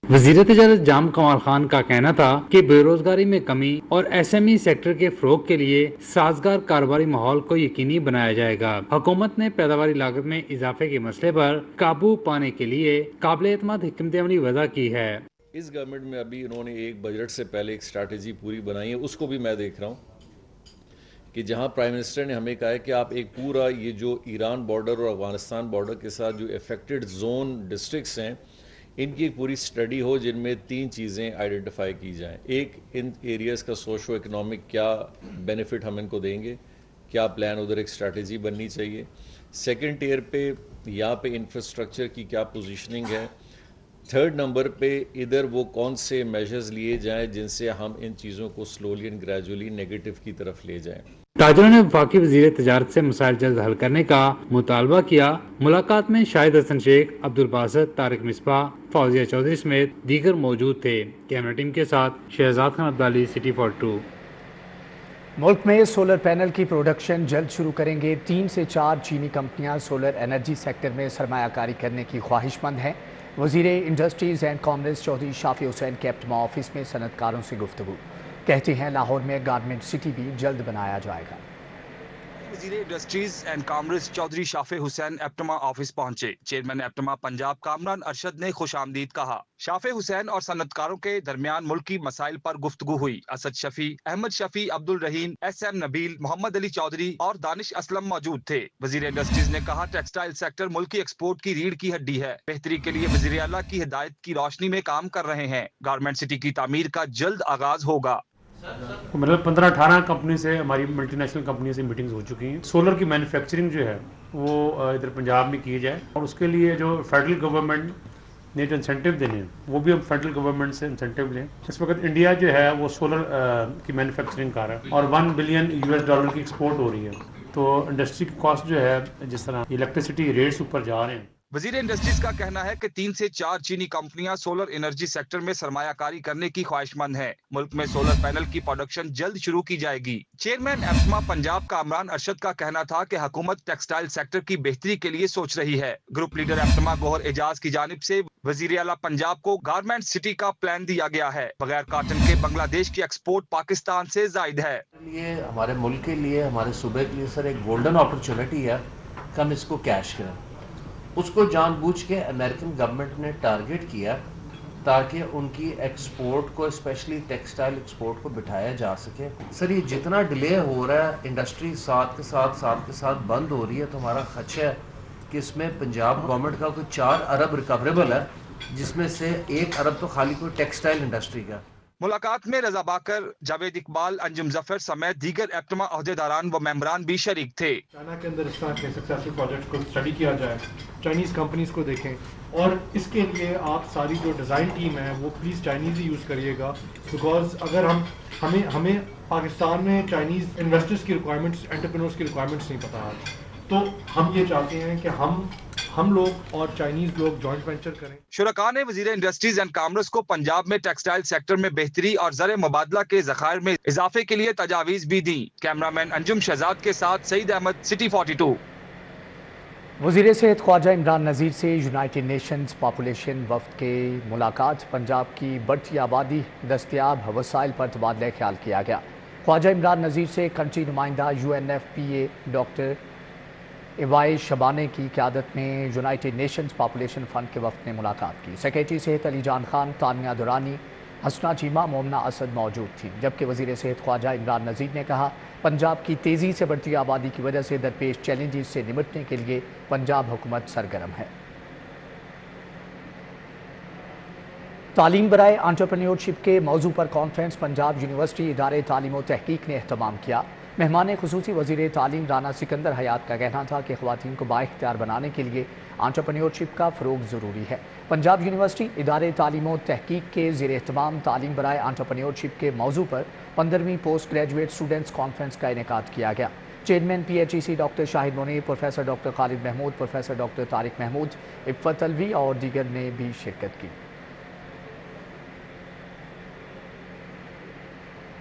وزیر تجارت جام کمال خان کا کہنا تھا کہ بے روزگاری میں کمی اور SME سیکٹر کے فروغ کے لیے سازگار کاروباری ماحول کو یقینی بنایا جائے گا۔ حکومت نے پیداواری لاگت میں اضافے کے مسئلے پر قابو پانے کے لیے قابل اعتماد حکمت عملی وضع کی ہے۔ اس گورنمنٹ میں ابھی انہوں نے ایک بجٹ سے پہلے ایک اسٹریٹجی پوری بنائی ہے، اس کو بھی میں دیکھ رہا ہوں کہ جہاں پرائم منسٹر نے ہمیں کہا ہے کہ آپ ایک پورا یہ جو ایران بارڈر اور افغانستان بارڈر کے ساتھ جو افیکٹڈ زون ڈسٹرکٹس ہیں ان کی ایک پوری اسٹڈی ہو جن میں 3 چیزیں آئیڈینٹیفائی کی جائیں۔ ایک، ان ایریاز کا سوشو اکنامک کیا بینیفٹ ہم ان کو دیں گے، کیا پلان ادھر ایک اسٹریٹجی بننی چاہیے۔ سیکنڈ ٹیئر پہ یہاں پہ انفراسٹرکچر کی کیا پوزیشننگ ہے۔ تھرڈ نمبر پہ ادھر وہ کون سے میجرز لیے جائیں جن سے ہم ان چیزوں کو سلولی اینڈ گریجولی نیگیٹو کی طرف لے جائیں۔ تاجروں نے وفاقی وزیر تجارت سے مسائل جلد حل کرنے کا مطالبہ کیا۔ ملاقات میں شاہد حسن شیخ، عبدالباسط، طارق مصباح، فوزیہ چودھری سمیت دیگر موجود تھے۔ کیمرہ ٹیم کے ساتھ شہزاد خان عبدالی، سٹی 42۔ ملک میں سولر پینل کی پروڈکشن جلد شروع کریں گے۔ 3 سے 4 چینی کمپنیاں سولر انرجی سیکٹر میں سرمایہ کاری کرنے کی خواہش مند ہیں۔ وزیر industries and commerce Chaudhry Shafay حسین کے اپٹما آفس میں صنعت کاروں سے گفتگو، کہتے ہیں لاہور میں گارمنٹ سٹی بھی جلد بنایا جائے گا۔ وزیر industries and commerce Chaudhry Shafay Hussain APTMA office پہنچے۔ چیئرمین اپٹما پنجاب کامران ارشد نے خوش آمدید کہا۔ شافی حسین اور صنعت کاروں کے درمیان ملکی مسائل پر گفتگو ہوئی۔ اسد شفیع، احمد شفیع، عبد الرحیم، SM نبیل، محمد علی چودھری اور دانش اسلم موجود تھے۔ وزیر انڈسٹریز نے کہا ٹیکسٹائل سیکٹر ملکی ایکسپورٹ کی ریڑھ کی ہڈی ہے، بہتری کے لیے وزیر اعلیٰ کی ہدایت کی روشنی میں کام کر رہے ہیں۔ گارمنٹ سٹی کی تعمیر کا جلد آغاز ہوگا۔ مطلب 15-18 کمپنی سے ہماری ملٹی نیشنل کمپنی سے میٹنگز ہو چکی ہیں۔ سولر کی مینوفیکچرنگ جو ہے وہ ادھر پنجاب میں کی جائے، اور اس کے لیے جو فیڈرل گورنمنٹ نے جو انسینٹیو دینے ہیں وہ بھی ہم فیڈرل گورنمنٹ سے انسینٹیو لیں۔ اس وقت انڈیا جو ہے وہ سولر کی مینوفیکچرنگ کر رہا ہے اور $1 بلین US کی ایکسپورٹ ہو رہی ہے، تو انڈسٹری کی کاسٹ جو ہے جس طرح الیکٹریسٹی ریٹس اوپر جا رہے ہیں۔ وزیر انڈسٹریز کا کہنا ہے کہ 3 سے 4 چینی کمپنیاں سولر انرجی سیکٹر میں سرمایہ کاری کرنے کی خواہش مند ہیں۔ ملک میں سولر پینل کی پروڈکشن جلد شروع کی جائے گی۔ چیئرمین اپٹما پنجاب کامران ارشد کا کہنا تھا کہ حکومت ٹیکسٹائل سیکٹر کی بہتری کے لیے سوچ رہی ہے۔ گروپ لیڈر اپٹما گوہر اعجاز کی جانب سے وزیر اعلیٰ پنجاب کو گارمنٹ سٹی کا پلان دیا گیا ہے۔ بغیر کاٹن کے بنگلہ دیش کی ایکسپورٹ پاکستان سے زائد ہے۔ یہ ہمارے ملک کے لیے، ہمارے صوبے کے لیے سر ایک گولڈن اپرچونٹی ہے کہ ہم اس کو کیش کریں۔ اس کو جان بوجھ کے امریکن گورنمنٹ نے ٹارگٹ کیا تاکہ ان کی ایکسپورٹ کو، اسپیشلی ٹیکسٹائل ایکسپورٹ کو بٹھایا جا سکے۔ سر یہ جتنا ڈیلے ہو رہا ہے، انڈسٹری ساتھ کے ساتھ بند ہو رہی ہے، تو ہمارا خدشہ ہے کہ اس میں پنجاب گورنمنٹ کا کوئی 4 ارب ریکوریبل ہے، جس میں سے 1 ارب تو خالی کوئی ٹیکسٹائل انڈسٹری کا۔ ملاقات میں رضا باکر، جاوید اقبال، انجم ظفر سمیت دیگر اپٹما عہدیداران و ممبران بھی شریک تھے۔ چائنا کے اندر اس طرح کے سکسیسفل پروجیکٹ کو اسٹڈی کیا جائے، چائنیز کمپنیز کو دیکھیں، اور اس کے لیے آپ ساری جو ڈیزائن ٹیم ہے وہ پلیز چائنیز ہی یوز کریے گا، بیکاز اگر ہمیں پاکستان میں چائنیز انویسٹرز کی ریکوائرمنٹس، انٹرپرینورز کی ریکوائرمنٹس نہیں پتہ آج، تو ہم یہ چاہتے ہیں کہ ہم لوگ اور چائنیز لوگ جوائنٹ وینچر کریں۔ شرکاء نے وزیر انڈسٹریز اینڈ کامرس کو پنجاب میں ٹیکسٹائل سیکٹر میں بہتری اور زر مبادلہ کے ذخائر میں اضافے کے لیے تجاویز بھی دی۔ کیمرامین انجم شہزاد کے ساتھ سعید احمد، سٹی 42۔ وزیر صحت خواجہ عمران نذیر سے یونائٹڈ نیشنز پاپولیشن وفد کے ملاقات، پنجاب کی بڑھتی آبادی، دستیاب وسائل پر تبادلہ خیال کیا گیا۔ خواجہ عمران نذیر سے کنٹری نمائندہ UNFPA ڈاکٹر ایوائے شبانے کی قیادت میں یونائٹڈ نیشنز پاپولیشن فنڈ کے وفد نے ملاقات کی۔ سیکریٹری صحت علی جان خان، تانیہ دورانی، حسنہ چیمہ، مومنہ اسد موجود تھیں، جبکہ وزیر صحت خواجہ عمران نذیر نے کہا पंजाब की तेज़ी से बढ़ती आबादी की वजह से दरपेश चैलेंजेस से निपटने के लिए पंजाब हुकूमत सरगर्म है। तालीम बराए एंटरप्रेन्योरशिप के मौजू पर कॉन्फ्रेंस पंजाब यूनिवर्सिटी इदारे तालीम व तहकीक ने एहतमाम किया। मेहमान खुसूसी वज़ीर तालीम राना सिकंदर हयात का कहना था कि ख़वातीन को बाइख्तियार बनाने के लिए एंटरप्रेन्योरशिप का फ़रोग़ ज़रूरी है। पंजाब यूनिवर्सिटी इदारे तालीम व तहकीक के ज़ेर एहतमाम तालीम बराए एंटरप्रेन्योरशिप के मौजू पर 15वीं पोस्ट ग्रेजुएट स्टूडेंट्स कॉन्फ्रेंस का इनेकाद किया गया। Chairman PHEC doctor Shahid Munir, professor doctor Khalid Mahmood, professor doctor Tariq Mahmood, Iffat Alvi और दीगर ने भी शिरकत की।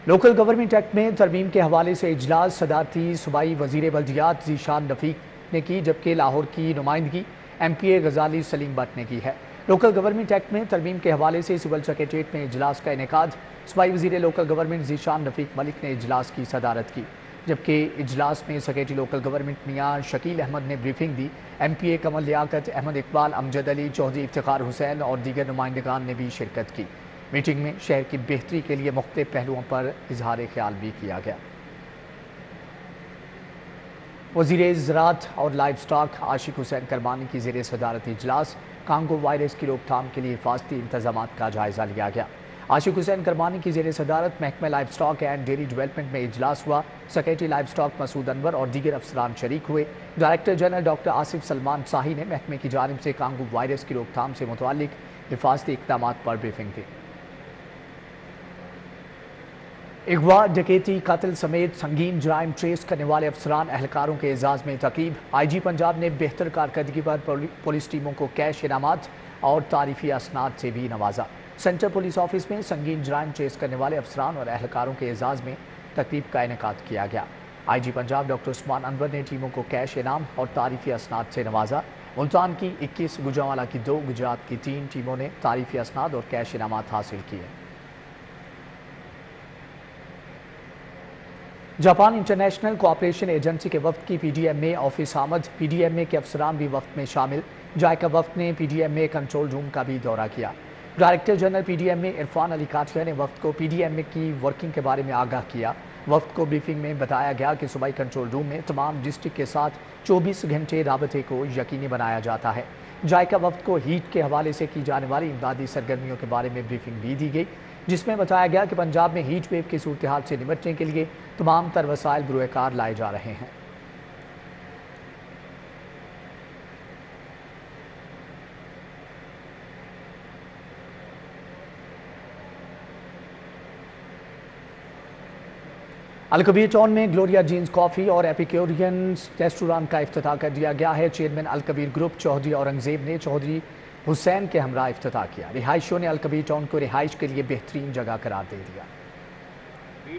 लोकल गवर्नमेंट एक्ट में तरमीम के हवाले से इजलास सदारती सूबाई वज़ीर बल्दियात ज़ीशान रफ़ीक ने की, जबकि लाहौर की नुमाइंदगी MPA गजाली सलीम भट्ट ने की है। लोकल गवर्नमेंट एक्ट में तरमीम के हवाले से सिविल सेक्रेटेरिएट में इजलास का इनेकाद सूबाई वज़ीर लोकल गवर्नमेंट ज़ीशान रफ़ीक मलिक ने इजलास की सदारत की, जबकि इजलास में सेक्रेटरी लोकल गवर्नमेंट मियाँ शकील अहमद ने ब्रीफिंग दी। MPA कमल लियाकत, अहमद इकबाल, अमजद अली, चौधरी इफ्तिखार हुसैन और दीगर नुमाइंदगान ने भी शिरकत की। मीटिंग में शहर की बेहतरी के लिए मुख्तलिफ पहलुओं पर इजहार ख्याल भी किया गया। वज़ीर ज़राअत और लाइफ स्टॉक आशिक हुसैन करमानी की ज़ेर सदारत इजलास कांगो वायरस की रोकथाम के लिए हिफाजती इंतजाम का जायज़ा लिया गया। आशिक हुसैन करमानी की ज़ेर सदारत महकमा livestock and dairy development में इजलास हुआ। Secretary livestock Masood Anwar और दीगर अफसरान शरीक हुए। Director general doctor Asif Salman Shahi ने महकमे की जानिब से कांगो वायरस की रोकथाम से मुतअल्लिक हिफाजती इक़दाम पर ब्रीफिंग दी। अगवा, डकैती, कत्ल समेत संगीन जराइम ट्रेस करने वाले अफसरान एहलकारों के एजाज़ में तक़रीब। IG पंजाब ने बेहतर कारकर्दगी पर पुलिस टीमों को कैश इनामात और तारीफी असनाद से भी नवाजा। सेंट्रल पुलिस ऑफिस में संगीन जराइम ट्रेस करने वाले अफसरान और एहलकारों के एजाज़ में तक़रीब का इनेकाद किया गया। IG पंजाब डॉक्टर उस्मान अनवर ने टीमों को कैश इनाम और तारीफी असनाद से नवाजा। मुल्तान की 21, गुजरांवाला की 2, गुजरात की 3 टीमों ने तारीफी असनाद और कैश इनामात हासिल किए। जापान इंटरनेशनल कोऑपरेशन एजेंसी के वफ्द की PDMA ऑफिस आमद। PDMA के अफसरान भी वफ्द में शामिल। जायका वफ्द ने PDMA कंट्रोल रूम का भी दौरा किया। Director general PDMA Irfan Ali Kathia ने वफ्द को PDMA की वर्किंग के बारे में आगाह किया। वफ्द को ब्रीफिंग में बताया गया कि सूबाई कंट्रोल रूम में तमाम डिस्ट्रिक्ट के साथ 24 घंटे राबते को यकीनी बनाया जाता है। जायका वफ्द को हीट के हवाले से की जाने वाली इमदादी सरगर्मियों के बारे में ब्रीफिंग भी दी गई, जिसमें बताया गया कि पंजाब में हीट वेव की सूरत हाल से निपटने के लिए तमाम तर वसाइल बुरुएकार लाए जा रहे हैं। अलकबीर टाउन में ग्लोरिया जीन्स कॉफ़ी और एपिक्योरियन रेस्टोरेंट का इफ्तिताह कर दिया गया है। चेयरमैन अलकबीर ग्रुप चौधरी औरंगजेब ने चौधरी हुसैन के हमरा इफ्तिताह किया। रिहायशियों ने अलकबीर टाउन को रिहाइश के लिए बेहतरीन जगह करार दे दिया।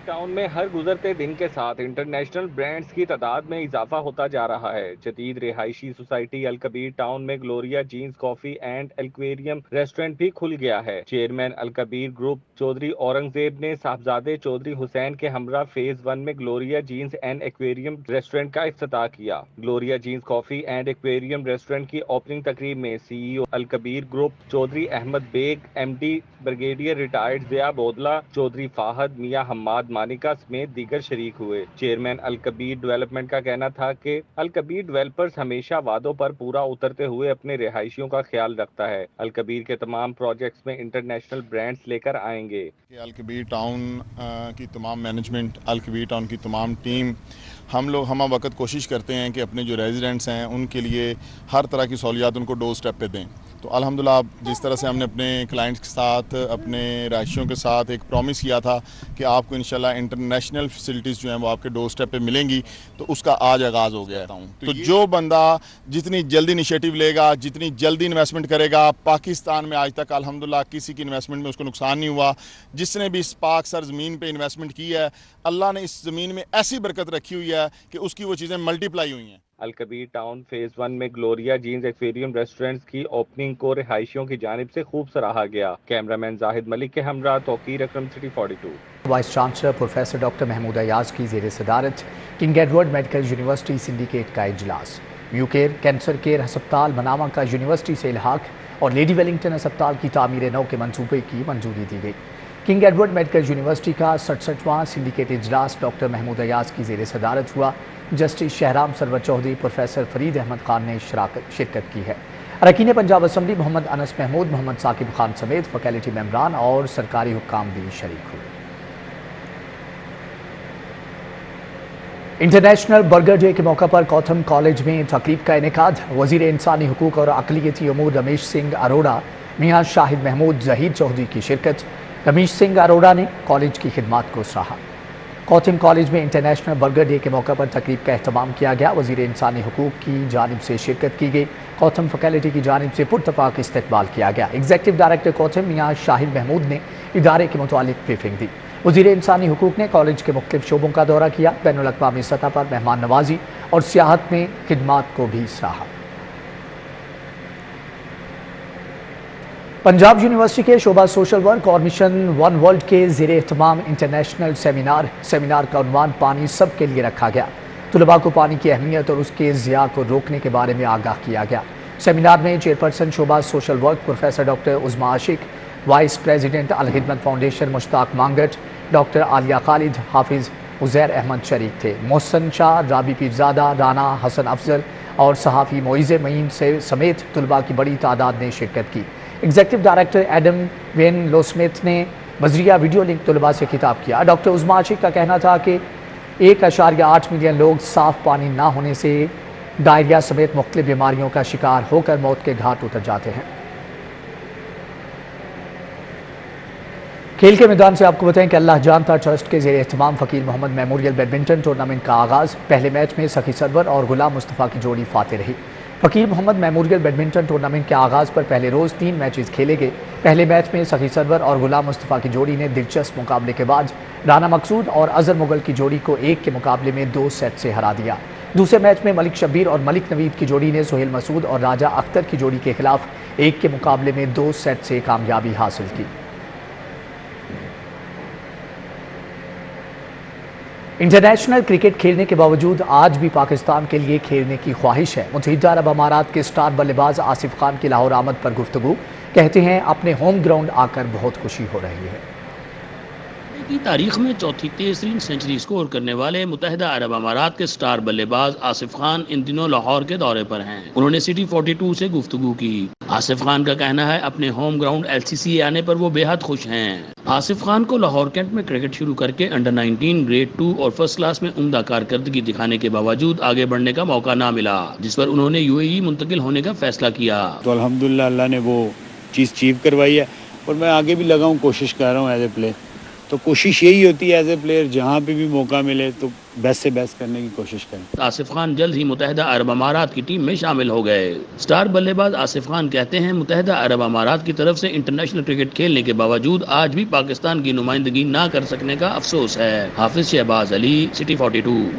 टाउन में हर गुजरते दिन के साथ इंटरनेशनल ब्रांड्स की तादाद में इजाफा होता जा रहा है। जदीद रिहायशी सोसाइटी अलकबीर टाउन में Gloria Jeans coffee and aquarium restaurant भी खुल गया है। चेयरमैन अलकबीर ग्रुप चौधरी औरंगजेब ने साहबजादे चौधरी हुसैन के हमरा फेज 1 में Gloria Jeans and aquarium restaurant का इफ्तिताह किया। Gloria Jeans coffee and aquarium restaurant की ओपनिंग तकरीब में CEO Alkabir group Chaudhry Ahmed Baig, MD brigadier retired Zia Bodla, Chaudhry Fahad, Mian Hammad Manika समेत दीगर शरीक हुए। चेयरमैन अलकबीर डेवलपमेंट का कहना था कि अलकबीर डेवलपर्स हमेशा वादों पर पूरा उतरते हुए अपने रिहायशियों का ख्याल रखता है। अलकबीर के तमाम प्रोजेक्ट्स में इंटरनेशनल ब्रांड्स लेकर आएंगे। अलकबीर टाउन की तमाम मैनेजमेंट, अलकबीर टाउन की तमाम टीम, हम वक्त कोशिश करते हैं कि अपने जो रेजिडेंट्स हैं उनके लिए हर तरह की सहूलियात उनको डोर स्टेप पे दें। तो अल्हम्दुलिल्लाह जिस तरह से हमने अपने क्लाइंट्स के साथ, अपने रहायशियों के साथ एक प्रॉमिस किया था कि आपको इंशाल्लाह इंटरनेशनल फैसिलिटीज़ जो हैं वो आपके डोर स्टेप पे मिलेंगी, तो उसका आज आगाज़ हो गया है। तो जो बंदा जितनी जल्दी इनिशिएटिव लेगा, जितनी जल्दी इन्वेस्टमेंट करेगा, पाकिस्तान में आज तक अल्हम्दुलिल्लाह किसी की इन्वेस्टमेंट में उसको नुकसान नहीं हुआ। जिसने भी इस पाक सर ज़मीन पर इन्वेस्टमेंट की है, अल्लाह ने इस ज़मीन में ऐसी बरकत रखी हुई है कि उसकी वो चीज़ें मल्टीप्लाई हुई हैं। अलकबीर टाउन फेज 1 में ग्लोरिया जीन्स एक्वेरियम रेस्टोरेंट्स की ओपनिंग को रिहायशियों की जानिब से खूब सराहा गया। कैमरामैन जाहिद मलिक के हमरा Tauqeer Akram, city 42। Vice chancellor professor doctor Mahmood Ayaz की ज़ेर सदारत King Edward medical University syndicate का इजलास। म्यूकेयर कैंसर केयर हस्पताल मनामा का यूनिवर्सिटी से इल्हाक और लेडी वेलिंगटन अस्पताल की तामीर नौ के मंसूबे की मंजूरी दी गई। किंग एडवर्ड मेडिकल यूनिवर्सिटी का 67वां सिंडिकेट इजलास डॉक्टर महमूद अयाज की ज़ेर सदारत हुआ। जस्टिस शहराम सरवर चौधरी, प्रोफेसर फरीद अहमद खान ने शिरकत की है। अरकान पंजाब असम्बली मोहम्मद अनस महमूद, मोहम्मद साकिब खान समेत फैकल्टी मेंबरान और सरकारी हुक्काम भी शरीक हुए। इंटरनेशनल बर्गर डे के मौका पर कौथम कॉलेज में तकरीब का इनेकाद। वजीर इंसानी हुकूक और अक़लियती उमूर रमेश सिंह अरोड़ा, मियाँ शाहिद महमूद जहीर चौधरी की शिरकत। रमेश सिंह अरोड़ा ने कॉलेज की खिदमात को सराहा। कौथम कॉलेज में इंटरनेशनल बर्गर डे के मौका पर तकरीब का एहतमाम किया गया। वजीर इंसानी हुकूक की जानिब से शिरकत की गई। कौथम फैकल्टी की जानिब से पुरतफाक इस्तकबाल किया गया। एग्जीक्यूटिव डायरेक्टर कौथम मियाँ शाहिद महमूद ने इदारे के मुतालिक ब्रीफिंग दी। वजीर इंसानी हुकूक ने कॉलेज के मुख्तलिफ शोबों का दौरा किया। बैनुल अक़वामी सतह पर मेहमान नवाजी और सियाहत में खिदमात को भी सराहा। पंजाब यूनिवर्सिटी के शोबा सोशल वर्क और मिशन वन वर्ल्ड के ज़ेरे एहतमाम इंटरनेशनल सेमिनार का उन्वान पानी सब के लिए रखा गया। तुलबा को पानी की अहमियत और उसके ज़िया को रोकने के बारे में आगाह किया गया। सेमिनार में चेयरपर्सन शोबा social work professor doctor Uzma Ashiq, vice president Al Khidmat foundation Mushtaq Mangat, doctor Aliya Khalid, Hafiz Uzair Ahmad शरीक थे। मोहसन शाह, राबी पीरजादा, राना हसन अफजल और सहाफ़ी मोइज़े मईन से समेत तुलबा की बड़ी तादाद ने शिरकत की। एग्जीक्यूटिव डायरेक्टर एडम वेन लोस्मिथ ने बजरिया वीडियो लिंक तुलबा से खिताब किया। डॉक्टर उज़मा आशिक का कहना था कि 1.8 मिलियन लोग साफ़ पानी ना होने से डायरिया समेत मुख्तलिफ बीमारियों का शिकार होकर मौत के घाट उतर जाते हैं। खेल के मैदान से आपको बताएं कि अल्लाह जानता ट्रस्ट के ज़ेरे एहतमाम फ़कीर मोहम्मद मेमोरियल बैडमिंटन टूर्नामेंट का आगाज़। पहले मैच में सखी सरवर और गुलाम मुस्तफ़ा की जोड़ी फाते रही। फ़कीर मोहम्मद मेमोरियल बैडमिंटन टूर्नामेंट के आगाज़ पर पहले रोज़ 3 मैचेस खेले गए। पहले मैच में सखी सरवर और गुलाम मुस्तफ़ा की जोड़ी ने दिलचस्प मुकाबले के बाद राना मकसूद और अज़हर मुगल की जोड़ी को 1 के मुकाबले में 2 सेट से हरा दिया। दूसरे मैच में मलिक शब्बीर और मलिक नवीद की जोड़ी ने सुहेल मसूद और राजा अख्तर की जोड़ी के खिलाफ 1 के मुकाबले में 2 सेट से कामयाबी हासिल की। इंटरनेशनल क्रिकेट खेलने के बावजूद आज भी पाकिस्तान के लिए खेलने की ख्वाहिश है। मुत्तहिदा अरब अमारात के स्टार बल्लेबाज आसिफ खान की लाहौर आमद पर गुफ्तगू। कहते हैं अपने होम ग्राउंड आकर बहुत खुशी हो रही है। की तारीख में चौथी तेज़ सेंचुरी स्कोर करने वाले मुत्तहिदा अरब अमारात के स्टार बल्लेबाज आसिफ खान इन दिनों लाहौर के दौरे पर हैं। उन्होंने सिटी 42 से गुफ्तगू की। आसिफ खान का कहना है अपने होम ग्राउंड LCC आने पर वो बेहद खुश हैं। आसिफ खान को लाहौर कैंट में क्रिकेट शुरू करके अंडर 19, ग्रेड 2 और फर्स्ट क्लास में उम्दा कारकर्दगी दिखाने के बावजूद आगे बढ़ने का मौका ना मिला, जिस पर उन्होंने UAE मुंतकिल होने का फैसला किया। तो अल्हम्दुलिल्लाह अल्लाह ने वो चीज़ अचीव करवाई है और मैं आगे भी लगा हूँ, कोशिश कर रहा हूँ एज ए प्लेयर। तो कोशिश यही होती है एज ए प्लेयर जहाँ पे भी मौका मिले तो बेस्ट से बेस्ट करने की कोशिश करें। आसिफ खान जल्द ही मुत्तहिदा अरब अमारात की टीम में शामिल हो गए। स्टार बल्लेबाज आसिफ खान कहते हैं मुत्तहिदा अरब अमारात की तरफ से इंटरनेशनल क्रिकेट खेलने के बावजूद आज भी पाकिस्तान की नुमाइंदगी ना कर सकने का अफसोस है। हाफिज शहबाज अली, सिटी 42।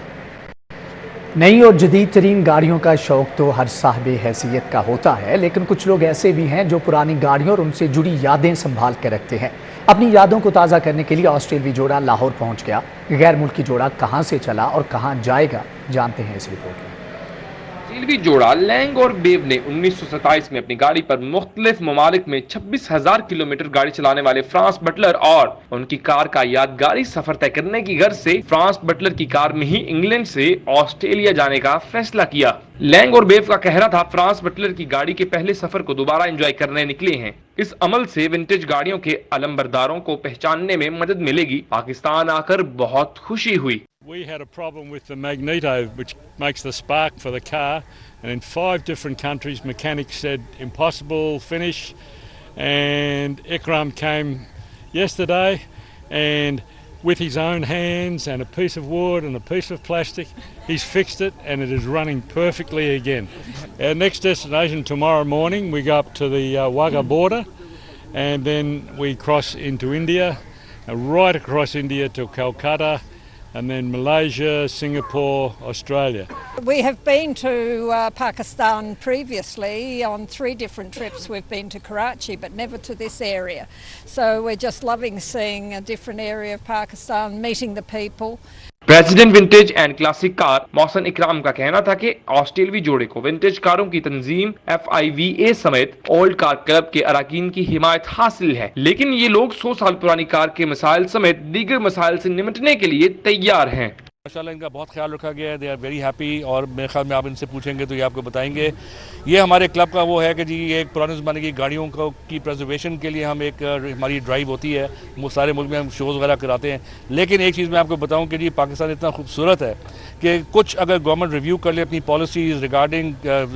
नई और जदीद तरीन गाड़ियों का शौक तो हर साहिब हैसियत का होता है, लेकिन कुछ लोग ऐसे भी हैं जो पुरानी गाड़ियों और उनसे जुड़ी यादें संभाल के रखते हैं। अपनी यादों को ताज़ा करने के लिए ऑस्ट्रेलियाई जोड़ा लाहौर पहुंच गया। गैर मुल्की जोड़ा कहां से चला और कहां जाएगा, जानते हैं इस रिपोर्ट में। ऑस्ट्रेलियाई जोड़ा लैंग और बेव ने 1927 में अपनी गाड़ी पर मुख्तलिफ ममालिक में 26,000 किलोमीटर गाड़ी चलाने वाले फ्रांस बटलर और उनकी कार का यादगारी सफर तय करने की गर्ज से फ्रांस बटलर की कार में ही इंग्लैंड से ऑस्ट्रेलिया जाने का फैसला किया। लैंग और बेव का कहना था फ्रांस बटलर की गाड़ी के पहले सफर को दोबारा एंजॉय करने निकले हैं। इस अमल से विंटेज गाड़ियों के अलंबरदारों को पहचानने में मदद मिलेगी। पाकिस्तान आकर बहुत खुशी हुई। We had a problem with the magneto, which makes the spark for the car, and in 5 different countries mechanics said impossible, finish, and Ikram came yesterday and with his own hands and a piece of wood and a piece of plastic, he's fixed it and it is running perfectly again. Our next destination tomorrow morning, we go up to the Wagga border and then we cross into India, right across India to Calcutta, and then Malaysia, Singapore, Australia. We have been to Pakistan previously on 3 different trips. We've been to Karachi but never to this area. So we're just loving seeing a different area of Pakistan, meeting the people. President vintage and classic car Mohsin इकराम का कहना था कि ऑस्ट्रेलवी जोड़े को vintage कारों की तंजीम FIVA समेत old car club के अरकान की हिमायत हासिल है, लेकिन ये लोग 100 साल पुरानी कार के मसाइल समेत दीगर मसाइल से निपटने के लिए तैयार हैं। माशाल्लाह इनका बहुत ख्याल रखा गया है, दे आर वेरी हैप्पी, और मेरे ख्याल में आप इनसे पूछेंगे तो ये आपको बताएंगे। ये हमारे क्लब का वो है कि जी ये एक पुराने ज़माने की गाड़ियों की प्रिजर्वेशन के लिए हम एक हमारी ड्राइव होती है, वो सारे मुल्क में हम शोज़ वगैरह कराते हैं। लेकिन एक चीज़ मैं आपको बताऊं कि जी पाकिस्तान इतना खूबसूरत है कि कुछ अगर गवर्नमेंट रिव्यू कर ले अपनी पॉलिसीज़ रिगार्डिंग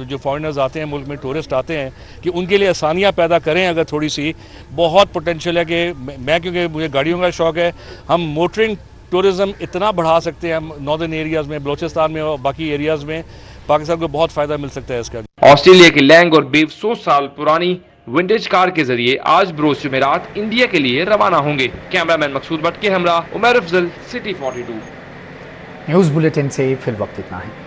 जो फॉरेनर्स आते हैं मुल्क में, टूरिस्ट आते हैं, कि उनके लिए आसानियाँ पैदा करें अगर थोड़ी सी, बहुत पोटेंशियल है कि मैं क्योंकि मुझे गाड़ियों का शौक़ है, हम मोटरिंग टूरिज्म इतना बढ़ा सकते हैं नॉर्दर्न एरियाज़ में, बलोचिस्तान में और बाकी एरियाज़ में, पाकिस्तान को बहुत फ़ायदा मिल सकता है इसका। ऑस्ट्रेलिया की लैंग और बेव 100 साल पुरानी विंटेज कार के जरिए आज बरोज़ जुमेरात इंडिया के लिए रवाना होंगे। कैमरामैन मकसूद भट्ट के हमरा, Umar Afzal, city 42। News bulletin से फिल वक्त इतना है।